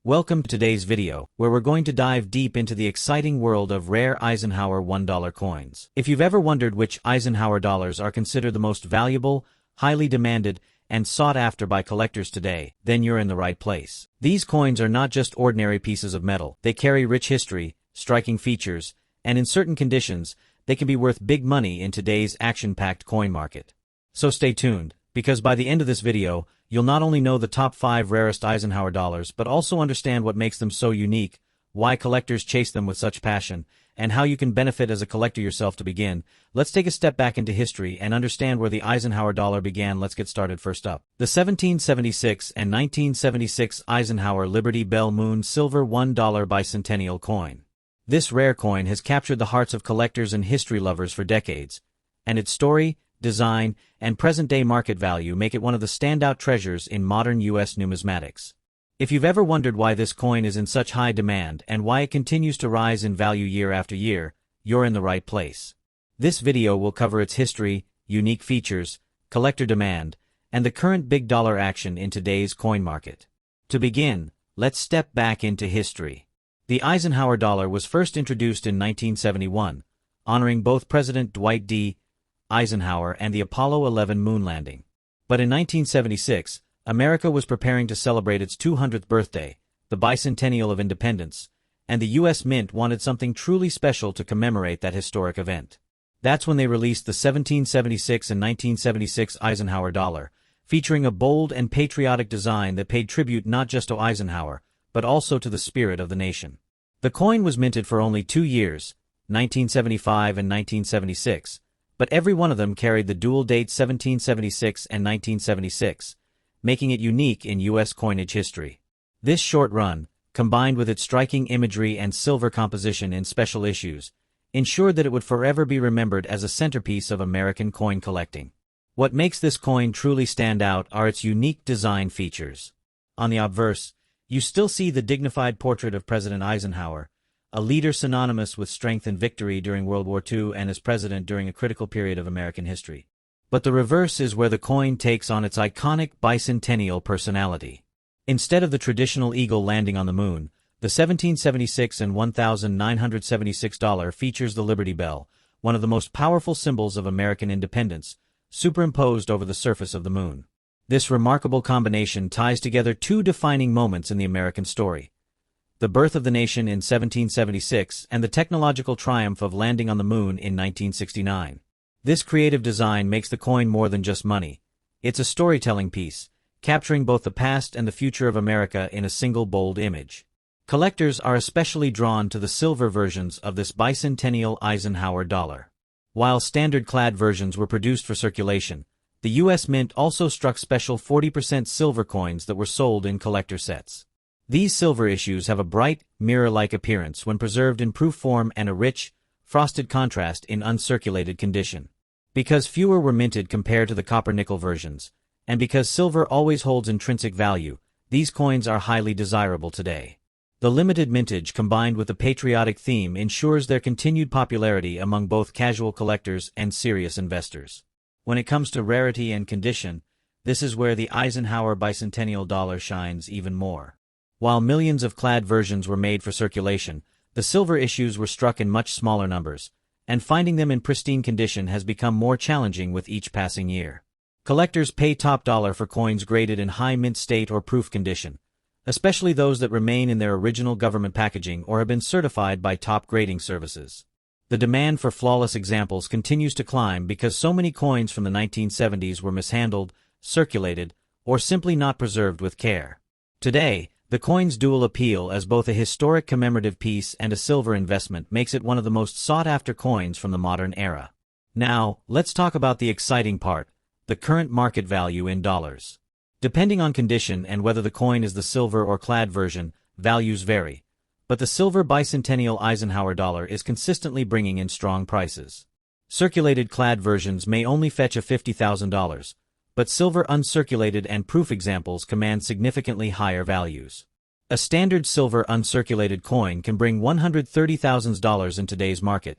Welcome to today's video, where we're going to dive deep into the exciting world of rare Eisenhower $1 coins. If you've ever wondered which Eisenhower dollars are considered the most valuable, highly demanded, and sought after by collectors today, then you're in the right place. These coins are not just ordinary pieces of metal. They carry rich history, striking features, and in certain conditions, they can be worth big money in today's action-packed coin market. So stay tuned, because by the end of this video, you'll not only know the top 5 rarest Eisenhower dollars, but also understand what makes them so unique, why collectors chase them with such passion, and how you can benefit as a collector yourself. To begin, let's take a step back into history and understand where the Eisenhower dollar began. Let's get started. First up, the 1776 and 1976 Eisenhower Liberty Bell Moon Silver $1 bicentennial coin. This rare coin has captured the hearts of collectors and history lovers for decades, and its story, design, and present-day market value make it one of the standout treasures in modern U.S. numismatics. If you've ever wondered why this coin is in such high demand and why it continues to rise in value year after year, you're in the right place. This video will cover its history, unique features, collector demand, and the current big dollar action in today's coin market. To begin, let's step back into history. The Eisenhower dollar was first introduced in 1971, honoring both President Dwight D. Eisenhower and the Apollo 11 moon landing. But in 1976, America was preparing to celebrate its 200th birthday, the bicentennial of independence, and the U.S. Mint wanted something truly special to commemorate that historic event. That's when they released the 1776 and 1976 Eisenhower dollar, featuring a bold and patriotic design that paid tribute not just to Eisenhower, but also to the spirit of the nation. The coin was minted for only 2 years, 1975 and 1976, but every one of them carried the dual date 1776 and 1976, making it unique in U.S. coinage history. This short run, combined with its striking imagery and silver composition in special issues, ensured that it would forever be remembered as a centerpiece of American coin collecting. What makes this coin truly stand out are its unique design features. On the obverse, you still see the dignified portrait of President Eisenhower, a leader synonymous with strength and victory during World War II and as president during a critical period of American history. But the reverse is where the coin takes on its iconic bicentennial personality. Instead of the traditional eagle landing on the moon, the 1776 and $1,976 features the Liberty Bell, one of the most powerful symbols of American independence, superimposed over the surface of the moon. This remarkable combination ties together two defining moments in the American story: the birth of the nation in 1776 and the technological triumph of landing on the moon in 1969. This creative design makes the coin more than just money. It's a storytelling piece, capturing both the past and the future of America in a single bold image. Collectors are especially drawn to the silver versions of this bicentennial Eisenhower dollar. While standard clad versions were produced for circulation, the U.S. Mint also struck special 40% silver coins that were sold in collector sets. These silver issues have a bright, mirror-like appearance when preserved in proof form and a rich, frosted contrast in uncirculated condition. Because fewer were minted compared to the copper-nickel versions, and because silver always holds intrinsic value, these coins are highly desirable today. The limited mintage combined with the patriotic theme ensures their continued popularity among both casual collectors and serious investors. When it comes to rarity and condition, this is where the Eisenhower bicentennial dollar shines even more. While millions of clad versions were made for circulation, the silver issues were struck in much smaller numbers, and finding them in pristine condition has become more challenging with each passing year. Collectors pay top dollar for coins graded in high mint state or proof condition, especially those that remain in their original government packaging or have been certified by top grading services. The demand for flawless examples continues to climb because so many coins from the 1970s were mishandled, circulated, or simply not preserved with care. Today, the coin's dual appeal as both a historic commemorative piece and a silver investment makes it one of the most sought-after coins from the modern era. Now, let's talk about the exciting part, the current market value in dollars. Depending on condition and whether the coin is the silver or clad version, values vary, but the silver bicentennial Eisenhower dollar is consistently bringing in strong prices. Circulated clad versions may only fetch a $50,000, but silver uncirculated and proof examples command significantly higher values. A standard silver uncirculated coin can bring $130,000 in today's market,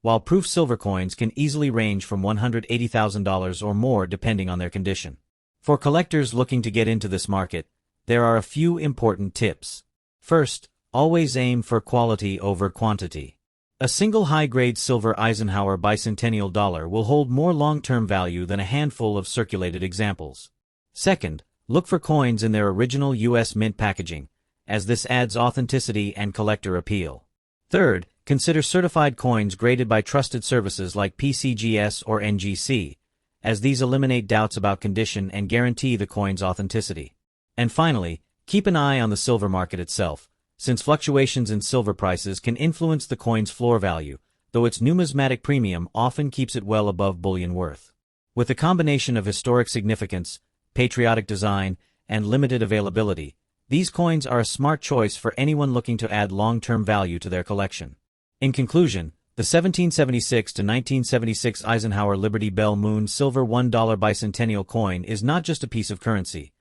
while proof silver coins can easily range from $180,000 or more depending on their condition. For collectors looking to get into this market, there are a few important tips. First, always aim for quality over quantity. A single high-grade silver Eisenhower bicentennial dollar will hold more long-term value than a handful of circulated examples. Second, look for coins in their original U.S. mint packaging, as this adds authenticity and collector appeal. Third, consider certified coins graded by trusted services like PCGS or NGC, as these eliminate doubts about condition and guarantee the coin's authenticity. And finally, keep an eye on the silver market itself, since fluctuations in silver prices can influence the coin's floor value, though its numismatic premium often keeps it well above bullion worth. With a combination of historic significance, patriotic design, and limited availability, these coins are a smart choice for anyone looking to add long-term value to their collection. In conclusion, the 1776 to 1976 Eisenhower Liberty Bell Moon Silver $1 bicentennial coin is not just a piece of currency.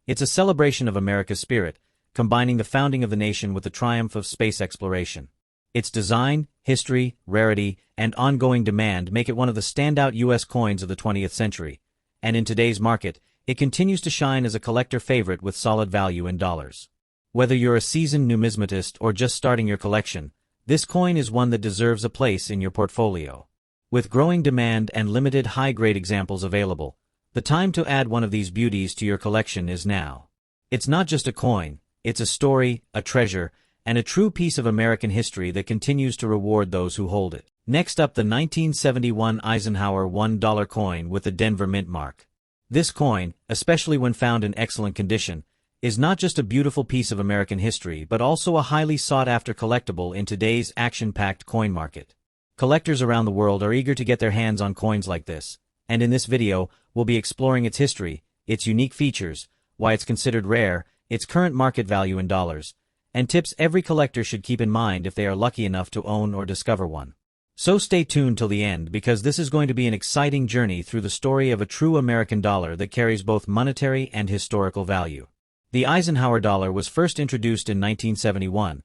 It's a celebration of America's spirit, combining the founding of the nation with the triumph of space exploration. Its design, history, rarity, and ongoing demand make it one of the standout U.S. coins of the 20th century, and in today's market, it continues to shine as a collector favorite with solid value in dollars. Whether you're a seasoned numismatist or just starting your collection, this coin is one that deserves a place in your portfolio. With growing demand and limited high-grade examples available, the time to add one of these beauties to your collection is now. It's not just a coin, it's a story, a treasure, and a true piece of American history that continues to reward those who hold it. Next up, the 1971 Eisenhower $1 coin with the Denver Mint mark. This coin, especially when found in excellent condition, is not just a beautiful piece of American history but also a highly sought-after collectible in today's action-packed coin market. Collectors around the world are eager to get their hands on coins like this, and in this video, we'll be exploring its history, its unique features, why it's considered rare, its current market value in dollars, and tips every collector should keep in mind if they are lucky enough to own or discover one. So stay tuned till the end because this is going to be an exciting journey through the story of a true American dollar that carries both monetary and historical value. The Eisenhower dollar was first introduced in 1971,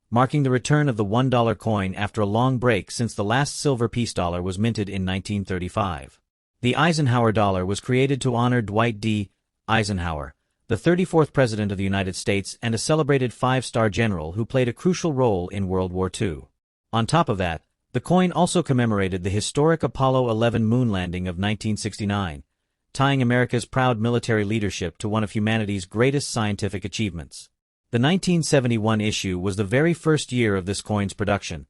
marking the return of the $1 coin after a long break since the last silver piece dollar was minted in 1935. The Eisenhower dollar was created to honor Dwight D. Eisenhower, the 34th President of the United States and a celebrated five-star general who played a crucial role in World War II. On top of that, the coin also commemorated the historic Apollo 11 moon landing of 1969, tying America's proud military leadership to one of humanity's greatest scientific achievements. The 1971 issue was the very first year of this coin's production,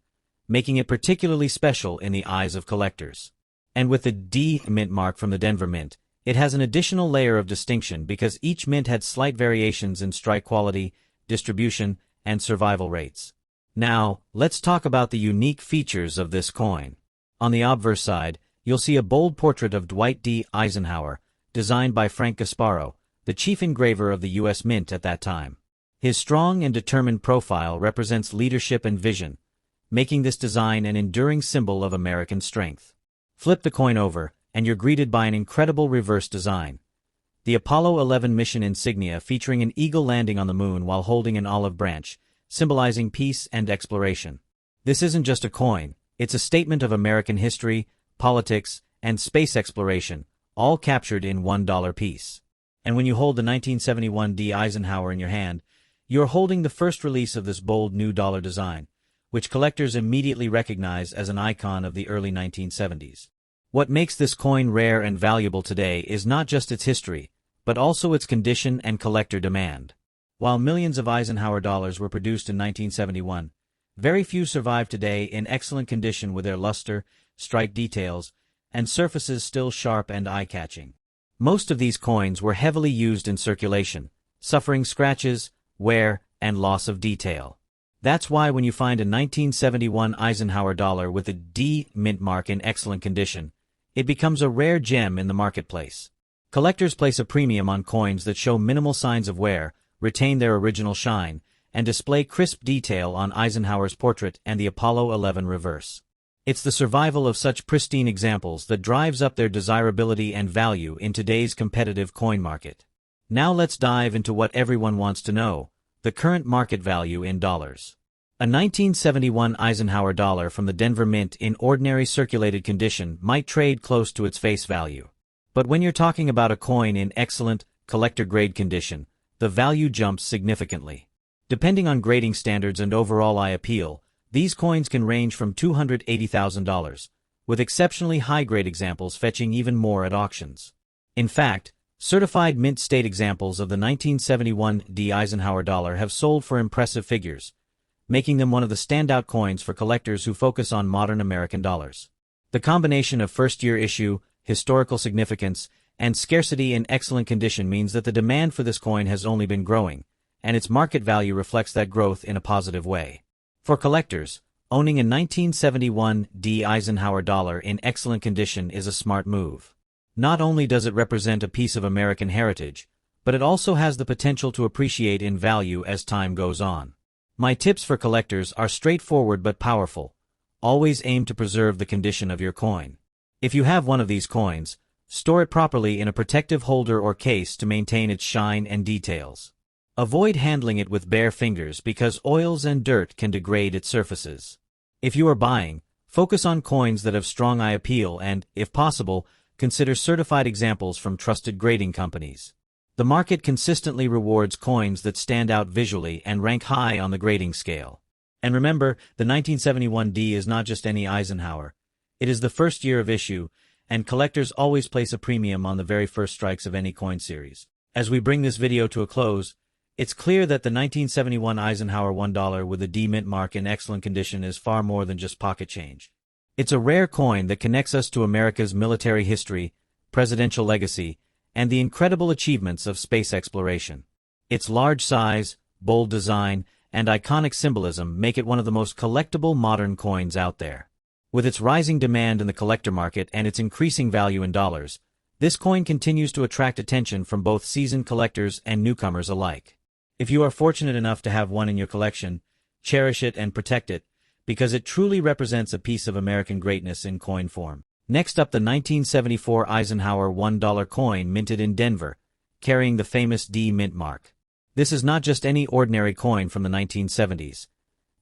making it particularly special in the eyes of collectors. And with the D mint mark from the Denver Mint, it has an additional layer of distinction because each mint had slight variations in strike quality, distribution, and survival rates. Now, let's talk about the unique features of this coin. On the obverse side, you'll see a bold portrait of Dwight D. Eisenhower, designed by Frank Gasparo, the chief engraver of the U.S. Mint at that time. His strong and determined profile represents leadership and vision, making this design an enduring symbol of American strength. Flip the coin over, and you're greeted by an incredible reverse design. The Apollo 11 mission insignia featuring an eagle landing on the moon while holding an olive branch, symbolizing peace and exploration. This isn't just a coin, it's a statement of American history, politics, and space exploration, all captured in $1 piece. And when you hold the 1971 D. Eisenhower in your hand, you're holding the first release of this bold new dollar design, which collectors immediately recognize as an icon of the early 1970s. What makes this coin rare and valuable today is not just its history, but also its condition and collector demand. While millions of Eisenhower dollars were produced in 1971, very few survive today in excellent condition with their luster, strike details, and surfaces still sharp and eye-catching. Most of these coins were heavily used in circulation, suffering scratches, wear, and loss of detail. That's why when you find a 1971 Eisenhower dollar with a D mint mark in excellent condition, it becomes a rare gem in the marketplace. Collectors place a premium on coins that show minimal signs of wear, retain their original shine, and display crisp detail on Eisenhower's portrait and the Apollo 11 reverse. It's the survival of such pristine examples that drives up their desirability and value in today's competitive coin market. Now let's dive into what everyone wants to know, the current market value in dollars. A 1971 Eisenhower dollar from the Denver Mint in ordinary circulated condition might trade close to its face value. But when you're talking about a coin in excellent, collector-grade condition, the value jumps significantly. Depending on grading standards and overall eye appeal, these coins can range from $280,000, with exceptionally high-grade examples fetching even more at auctions. In fact, certified mint state examples of the 1971 Eisenhower dollar have sold for impressive figures, making them one of the standout coins for collectors who focus on modern American dollars. The combination of first-year issue, historical significance, and scarcity in excellent condition means that the demand for this coin has only been growing, and its market value reflects that growth in a positive way. For collectors, owning a 1971 Eisenhower dollar in excellent condition is a smart move. Not only does it represent a piece of American heritage, but it also has the potential to appreciate in value as time goes on. My tips for collectors are straightforward but powerful. Always aim to preserve the condition of your coin. If you have one of these coins, store it properly in a protective holder or case to maintain its shine and details. Avoid handling it with bare fingers because oils and dirt can degrade its surfaces. If you are buying, focus on coins that have strong eye appeal and, if possible, consider certified examples from trusted grading companies. The market consistently rewards coins that stand out visually and rank high on the grading scale. And remember, the 1971 D is not just any Eisenhower. It is the first year of issue, and collectors always place a premium on the very first strikes of any coin series. As we bring this video to a close, it's clear that the 1971 Eisenhower $1 with a D mint mark in excellent condition is far more than just pocket change. It's a rare coin that connects us to America's military history, presidential legacy, and the incredible achievements of space exploration. Its large size, bold design, and iconic symbolism make it one of the most collectible modern coins out there. With its rising demand in the collector market and its increasing value in dollars, this coin continues to attract attention from both seasoned collectors and newcomers alike. If you are fortunate enough to have one in your collection, cherish it and protect it, because it truly represents a piece of American greatness in coin form. Next up, the 1974 Eisenhower $1 coin minted in Denver, carrying the famous D mint mark. This is not just any ordinary coin from the 1970s.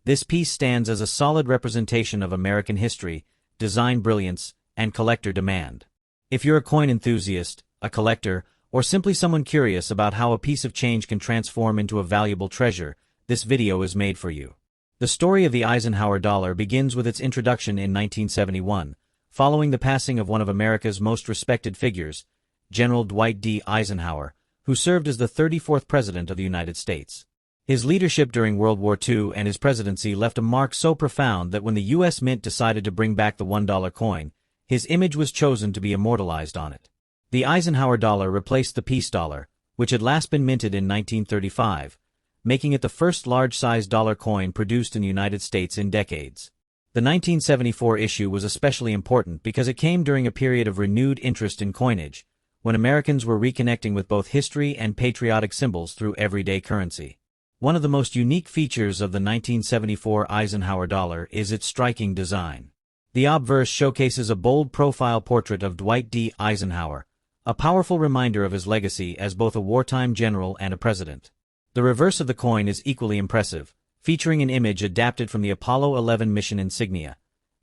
This piece stands as a solid representation of American history, design brilliance, and collector demand. If you're a coin enthusiast, a collector, or simply someone curious about how a piece of change can transform into a valuable treasure, this video is made for you. The story of the Eisenhower dollar begins with its introduction in 1971, following the passing of one of America's most respected figures, General Dwight D. Eisenhower, who served as the 34th President of the United States. His leadership during World War II and his presidency left a mark so profound that when the U.S. Mint decided to bring back the $1 coin, his image was chosen to be immortalized on it. The Eisenhower dollar replaced the peace dollar, which had last been minted in 1935, making it the first large-sized dollar coin produced in the United States in decades. The 1974 issue was especially important because it came during a period of renewed interest in coinage, when Americans were reconnecting with both history and patriotic symbols through everyday currency. One of the most unique features of the 1974 Eisenhower dollar is its striking design. The obverse showcases a bold profile portrait of Dwight D. Eisenhower, a powerful reminder of his legacy as both a wartime general and a president. The reverse of the coin is equally impressive, featuring an image adapted from the Apollo 11 mission insignia,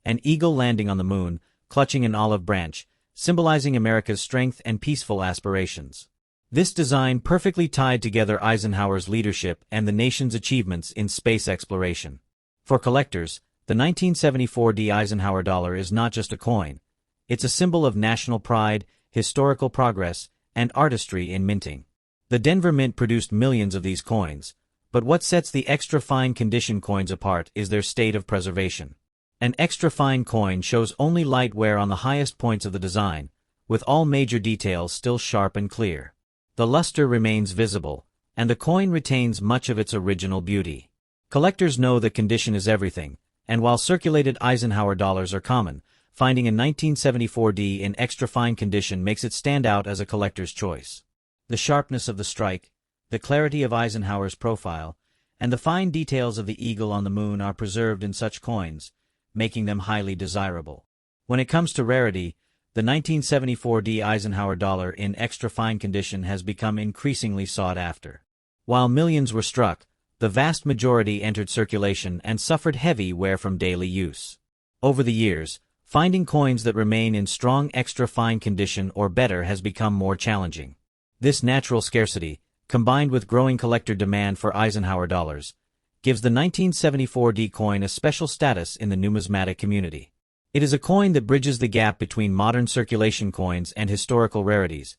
an eagle landing on the moon, clutching an olive branch, symbolizing America's strength and peaceful aspirations. This design perfectly tied together Eisenhower's leadership and the nation's achievements in space exploration. For collectors, the 1974 D. Eisenhower dollar is not just a coin. It's a symbol of national pride, historical progress, and artistry in minting. The Denver Mint produced millions of these coins, but what sets the extra fine condition coins apart is their state of preservation. An extra fine coin shows only light wear on the highest points of the design, with all major details still sharp and clear. The luster remains visible, and the coin retains much of its original beauty. Collectors know that condition is everything, and while circulated Eisenhower dollars are common, finding a 1974 D in extra fine condition makes it stand out as a collector's choice. The sharpness of the strike, the clarity of Eisenhower's profile, and the fine details of the eagle on the moon are preserved in such coins, making them highly desirable. When it comes to rarity, the 1974 D Eisenhower dollar in extra fine condition has become increasingly sought after. While millions were struck, the vast majority entered circulation and suffered heavy wear from daily use. Over the years, finding coins that remain in strong extra fine condition or better has become more challenging. This natural scarcity, combined with growing collector demand for Eisenhower dollars, gives the 1974 D coin a special status in the numismatic community. It is a coin that bridges the gap between modern circulation coins and historical rarities,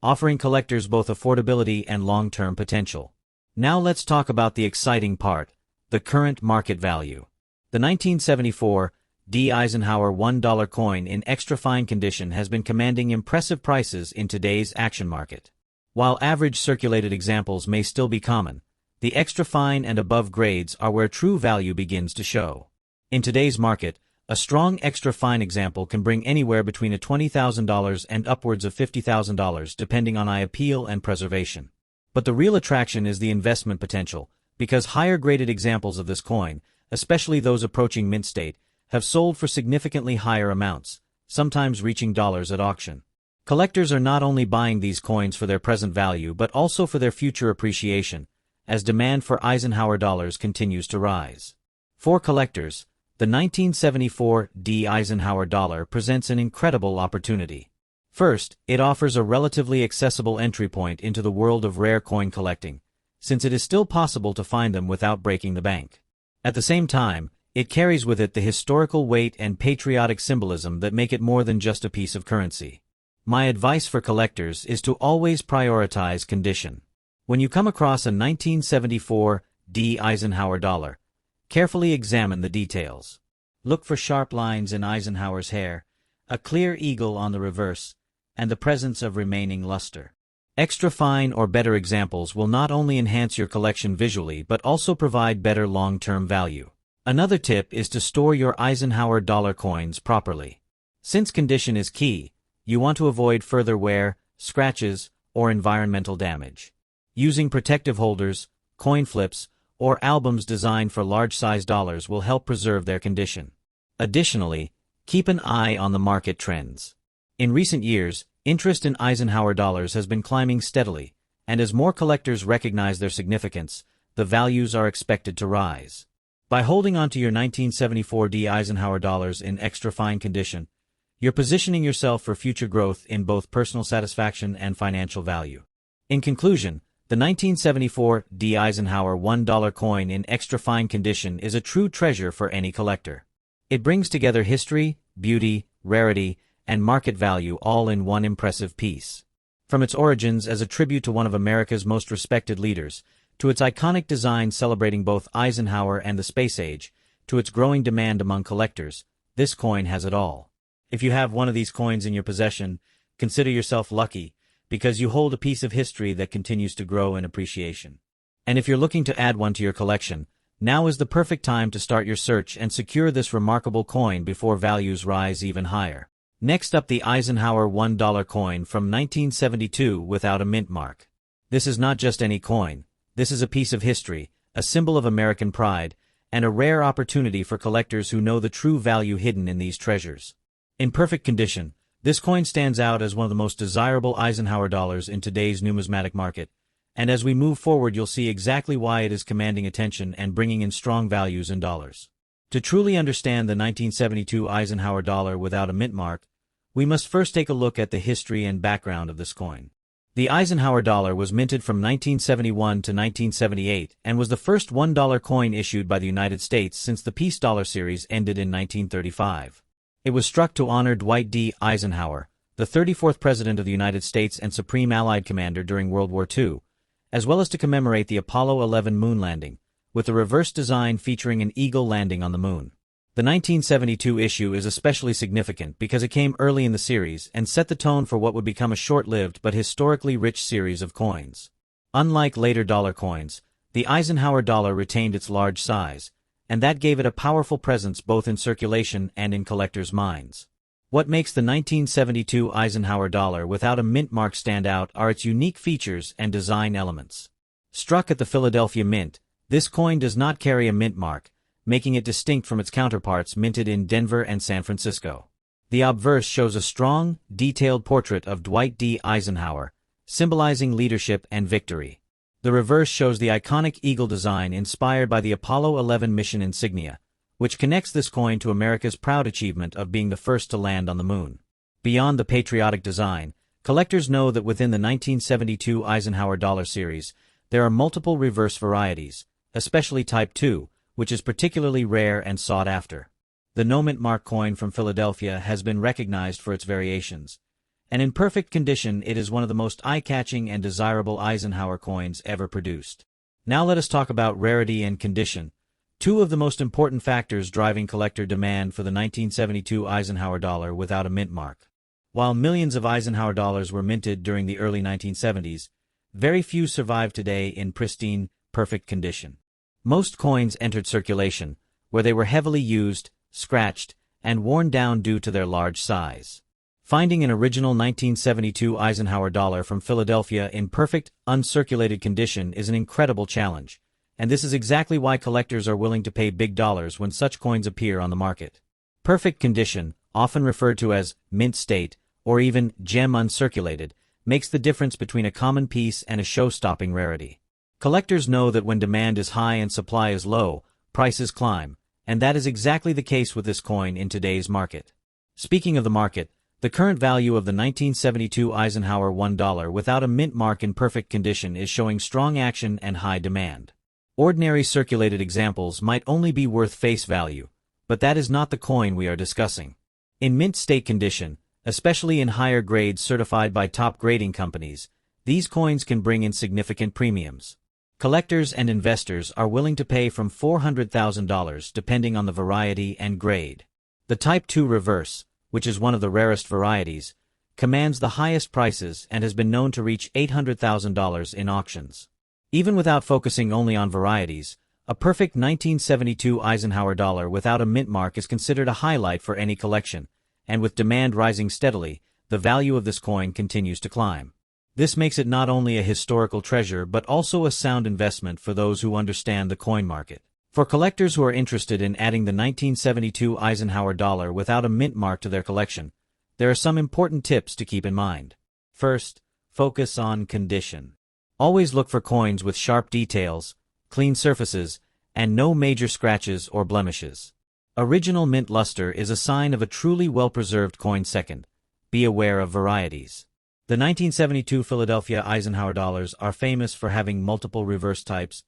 offering collectors both affordability and long-term potential. Now let's talk about the exciting part, the current market value. The 1974 D Eisenhower $1 coin in extra fine condition has been commanding impressive prices in today's action market. While average circulated examples may still be common, the extra fine and above grades are where true value begins to show. In today's market, a strong extra fine example can bring anywhere between $20,000 and upwards of $50,000 depending on eye appeal and preservation. But the real attraction is the investment potential, because higher graded examples of this coin, especially those approaching mint state, have sold for significantly higher amounts, sometimes reaching dollars at auction. Collectors are not only buying these coins for their present value but also for their future appreciation, as demand for Eisenhower dollars continues to rise. For collectors, the 1974 D Eisenhower dollar presents an incredible opportunity. First, it offers a relatively accessible entry point into the world of rare coin collecting, since it is still possible to find them without breaking the bank. At the same time, it carries with it the historical weight and patriotic symbolism that make it more than just a piece of currency. My advice for collectors is to always prioritize condition. When you come across a 1974 D Eisenhower dollar, carefully examine the details. Look for sharp lines in Eisenhower's hair, a clear eagle on the reverse, and the presence of remaining luster. Extra fine or better examples will not only enhance your collection visually but also provide better long-term value. Another tip is to store your Eisenhower dollar coins properly. Since condition is key, you want to avoid further wear, scratches, or environmental damage. Using protective holders, coin flips, or albums designed for large-size dollars will help preserve their condition. Additionally, keep an eye on the market trends. In recent years, interest in Eisenhower dollars has been climbing steadily, and as more collectors recognize their significance, the values are expected to rise. By holding onto your 1974 D Eisenhower dollars in extra fine condition, you're positioning yourself for future growth in both personal satisfaction and financial value. In conclusion, the 1974 D Eisenhower $1 coin in extra fine condition is a true treasure for any collector. It brings together history, beauty, rarity, and market value all in one impressive piece. From its origins as a tribute to one of America's most respected leaders, to its iconic design celebrating both Eisenhower and the space age, to its growing demand among collectors, this coin has it all. If you have one of these coins in your possession, consider yourself lucky, because you hold a piece of history that continues to grow in appreciation. And if you're looking to add one to your collection, now is the perfect time to start your search and secure this remarkable coin before values rise even higher. Next up, the Eisenhower $1 coin from 1972 without a mint mark. This is not just any coin. This is a piece of history, a symbol of American pride, and a rare opportunity for collectors who know the true value hidden in these treasures. In perfect condition, this coin stands out as one of the most desirable Eisenhower dollars in today's numismatic market, and as we move forward you'll see exactly why it is commanding attention and bringing in strong values in dollars. To truly understand the 1972 Eisenhower dollar without a mint mark, we must first take a look at the history and background of this coin. The Eisenhower dollar was minted from 1971 to 1978 and was the first $1 coin issued by the United States since the Peace Dollar series ended in 1935. It was struck to honor Dwight D. Eisenhower, the 34th President of the United States and Supreme Allied Commander during World War II, as well as to commemorate the Apollo 11 moon landing, with a reverse design featuring an eagle landing on the moon. The 1972 issue is especially significant because it came early in the series and set the tone for what would become a short-lived but historically rich series of coins. Unlike later dollar coins, the Eisenhower dollar retained its large size, and that gave it a powerful presence both in circulation and in collectors' minds. What makes the 1972 Eisenhower dollar without a mint mark stand out are its unique features and design elements. Struck at the Philadelphia Mint, this coin does not carry a mint mark, making it distinct from its counterparts minted in Denver and San Francisco. The obverse shows a strong, detailed portrait of Dwight D. Eisenhower, symbolizing leadership and victory. The reverse shows the iconic eagle design inspired by the Apollo 11 mission insignia, which connects this coin to America's proud achievement of being the first to land on the moon. Beyond the patriotic design, Collectors know that within the 1972 Eisenhower Dollar series, there are multiple reverse varieties, especially Type 2, which is particularly rare and sought after. The no mint mark coin from Philadelphia has been recognized for its variations, and in perfect condition it is one of the most eye-catching and desirable Eisenhower coins ever produced. Now let us talk about rarity and condition, two of the most important factors driving collector demand for the 1972 Eisenhower Dollar without a mint mark. While millions of Eisenhower dollars were minted during the early 1970s, very few survive today in pristine, perfect condition. Most coins entered circulation, where they were heavily used, scratched, and worn down due to their large size. Finding an original 1972 Eisenhower dollar from Philadelphia in perfect, uncirculated condition is an incredible challenge, and this is exactly why collectors are willing to pay big dollars when such coins appear on the market. Perfect condition, often referred to as mint state, or even gem uncirculated, makes the difference between a common piece and a show-stopping rarity. Collectors know that when demand is high and supply is low, prices climb, and that is exactly the case with this coin in today's market. Speaking of the market, the current value of the 1972 Eisenhower $1 without a mint mark in perfect condition is showing strong action and high demand. Ordinary circulated examples might only be worth face value, but that is not the coin we are discussing. In mint state condition, especially in higher grades certified by top grading companies, these coins can bring in significant premiums. Collectors and investors are willing to pay from $400,000 depending on the variety and grade. The Type 2 reverse, which is one of the rarest varieties, commands the highest prices and has been known to reach $800,000 in auctions. Even without focusing only on varieties, a perfect 1972 Eisenhower dollar without a mint mark is considered a highlight for any collection, and with demand rising steadily, the value of this coin continues to climb. This makes it not only a historical treasure but also a sound investment for those who understand the coin market. For collectors who are interested in adding the 1972 Eisenhower dollar without a mint mark to their collection, there are some important tips to keep in mind. First, focus on condition. Always look for coins with sharp details, clean surfaces, and no major scratches or blemishes. Original mint luster is a sign of a truly well-preserved coin. Second, be aware of varieties. The 1972 Philadelphia Eisenhower dollars are famous for having multiple reverse types,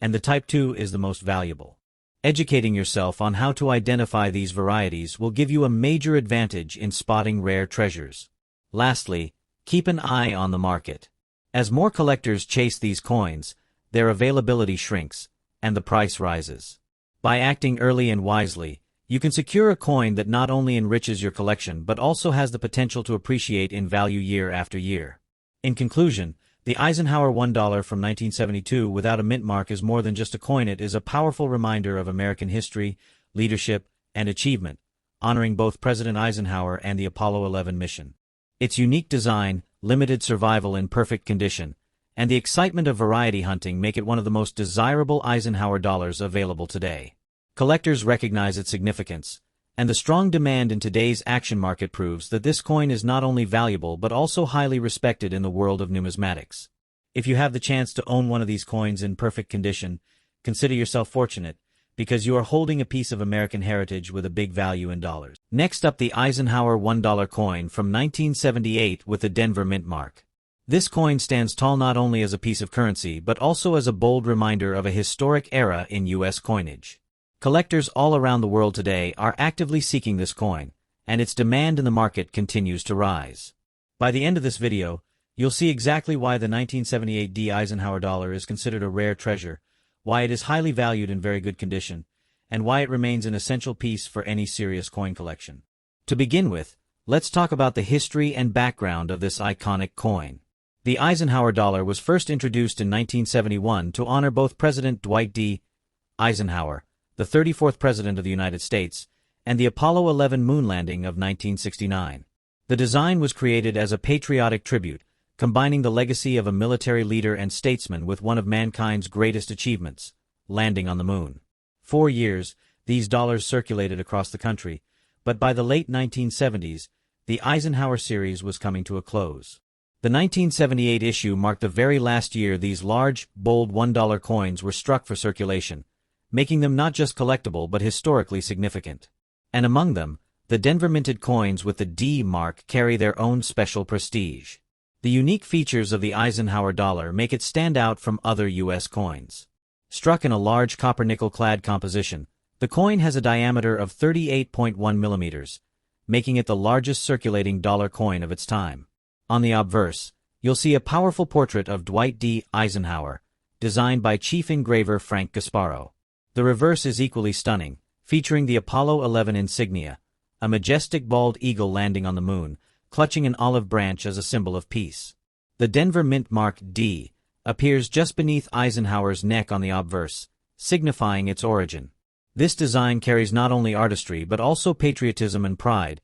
and the Type 2 is the most valuable. Educating yourself on how to identify these varieties will give you a major advantage in spotting rare treasures. Lastly, keep an eye on the market. As more collectors chase these coins, their availability shrinks, and the price rises. By acting early and wisely, you can secure a coin that not only enriches your collection but also has the potential to appreciate in value year after year. In conclusion, the Eisenhower $1 from 1972 without a mint mark is more than just a coin. It is a powerful reminder of American history, leadership, and achievement, honoring both President Eisenhower and the Apollo 11 mission. Its unique design, limited survival in perfect condition, and the excitement of variety hunting make it one of the most desirable Eisenhower dollars available today. Collectors recognize its significance, and the strong demand in today's action market proves that this coin is not only valuable but also highly respected in the world of numismatics. If you have the chance to own one of these coins in perfect condition, consider yourself fortunate, because you are holding a piece of American heritage with a big value in dollars. Next up, the Eisenhower $1 coin from 1978 with the Denver mint mark. This coin stands tall not only as a piece of currency but also as a bold reminder of a historic era in U.S. coinage. Collectors all around the world today are actively seeking this coin, and its demand in the market continues to rise. By the end of this video, you'll see exactly why the 1978 Eisenhower dollar is considered a rare treasure, why it is highly valued in very good condition, and why it remains an essential piece for any serious coin collection. To begin with, let's talk about the history and background of this iconic coin. The Eisenhower dollar was first introduced in 1971 to honor both President Dwight D. Eisenhower, the 34th President of the United States, and the Apollo 11 moon landing of 1969. The design was created as a patriotic tribute, combining the legacy of a military leader and statesman with one of mankind's greatest achievements, landing on the moon. For years, these dollars circulated across the country, but by the late 1970s, the Eisenhower series was coming to a close. The 1978 issue marked the very last year these large, bold $1 coins were struck for circulation, making them not just collectible but historically significant. And among them, the Denver minted coins with the D mark carry their own special prestige. The unique features of the Eisenhower dollar make it stand out from other U.S. coins. Struck in a large copper-nickel-clad composition, the coin has a diameter of 38.1 millimeters, making it the largest circulating dollar coin of its time. On the obverse, you'll see a powerful portrait of Dwight D. Eisenhower, designed by chief engraver Frank Gasparo. The reverse is equally stunning, featuring the Apollo 11 insignia, a majestic bald eagle landing on the moon, clutching an olive branch as a symbol of peace. The Denver Mint mark D appears just beneath Eisenhower's neck on the obverse, signifying its origin. This design carries not only artistry but also patriotism and pride,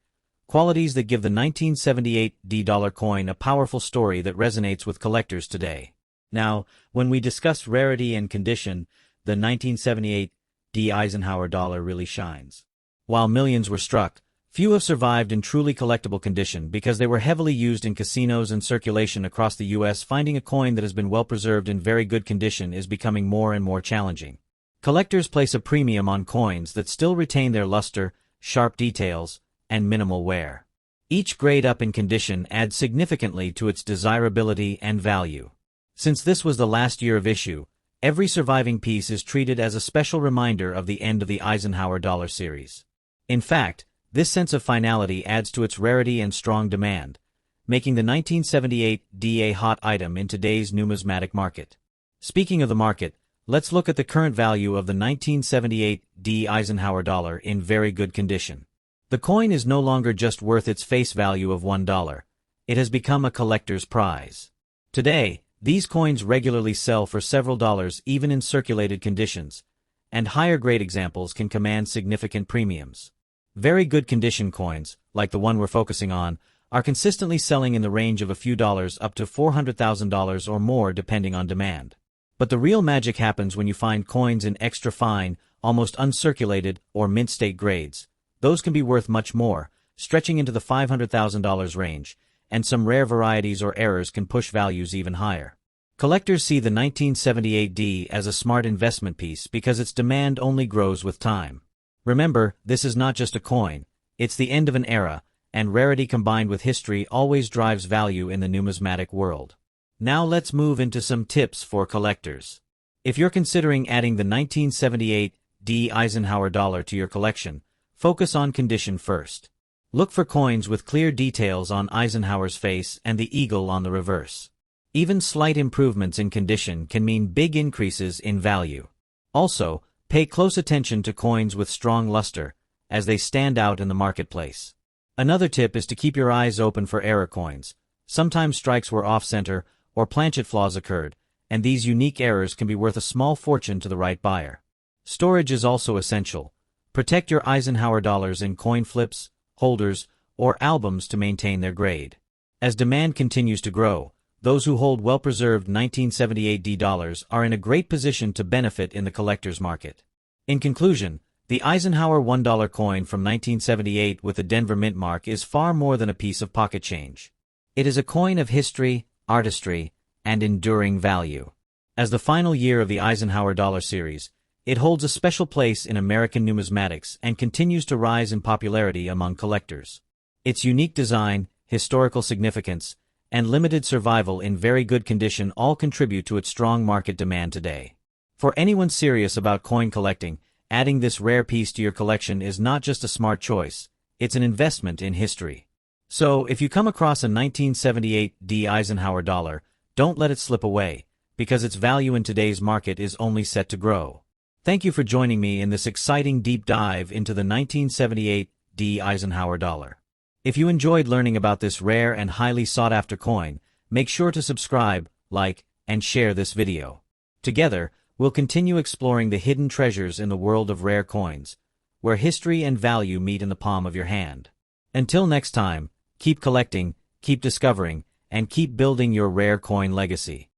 qualities that give the 1978 D dollar coin a powerful story that resonates with collectors today. Now, when we discuss rarity and condition, the 1978 D Eisenhower dollar really shines. While millions were struck, few have survived in truly collectible condition because they were heavily used in casinos and circulation across the U.S. Finding a coin that has been well preserved in very good condition is becoming more and more challenging. Collectors place a premium on coins that still retain their luster, sharp details, and minimal wear. Each grade up in condition adds significantly to its desirability and value. Since this was the last year of issue, every surviving piece is treated as a special reminder of the end of the Eisenhower dollar series. In fact, this sense of finality adds to its rarity and strong demand, making the 1978 D a hot item in today's numismatic market. Speaking of the market, let's look at the current value of the 1978 D Eisenhower dollar in very good condition. The coin is no longer just worth its face value of $1. It has become a collector's prize. Today, these coins regularly sell for several dollars even in circulated conditions, and higher-grade examples can command significant premiums. Very good condition coins, like the one we're focusing on, are consistently selling in the range of a few dollars up to $400,000 or more depending on demand. But the real magic happens when you find coins in extra fine, almost uncirculated, or mint-state grades. Those can be worth much more, stretching into the $500,000 range, and some rare varieties or errors can push values even higher. Collectors see the 1978 D as a smart investment piece because its demand only grows with time. Remember, this is not just a coin, it's the end of an era, and rarity combined with history always drives value in the numismatic world. Now let's move into some tips for collectors. If you're considering adding the 1978 D Eisenhower dollar to your collection, focus on condition first. Look for coins with clear details on Eisenhower's face and the eagle on the reverse. Even slight improvements in condition can mean big increases in value. Also, pay close attention to coins with strong luster, as they stand out in the marketplace. Another tip is to keep your eyes open for error coins. Sometimes strikes were off-center, or planchet flaws occurred, and these unique errors can be worth a small fortune to the right buyer. Storage is also essential. Protect your Eisenhower dollars in coin flips, holders, or albums to maintain their grade. As demand continues to grow, those who hold well-preserved 1978 D dollars are in a great position to benefit in the collector's market. In conclusion, the Eisenhower $1 coin from 1978 with the Denver Mint mark is far more than a piece of pocket change. It is a coin of history, artistry, and enduring value. As the final year of the Eisenhower dollar series, it holds a special place in American numismatics and continues to rise in popularity among collectors. Its unique design, historical significance, and limited survival in very good condition all contribute to its strong market demand today. For anyone serious about coin collecting, adding this rare piece to your collection is not just a smart choice, it's an investment in history. So, if you come across a 1978 D Eisenhower dollar, don't let it slip away, because its value in today's market is only set to grow. Thank you for joining me in this exciting deep dive into the 1978 D Eisenhower dollar. If you enjoyed learning about this rare and highly sought-after coin, make sure to subscribe, like, and share this video. Together, we'll continue exploring the hidden treasures in the world of rare coins, where history and value meet in the palm of your hand. Until next time, keep collecting, keep discovering, and keep building your rare coin legacy.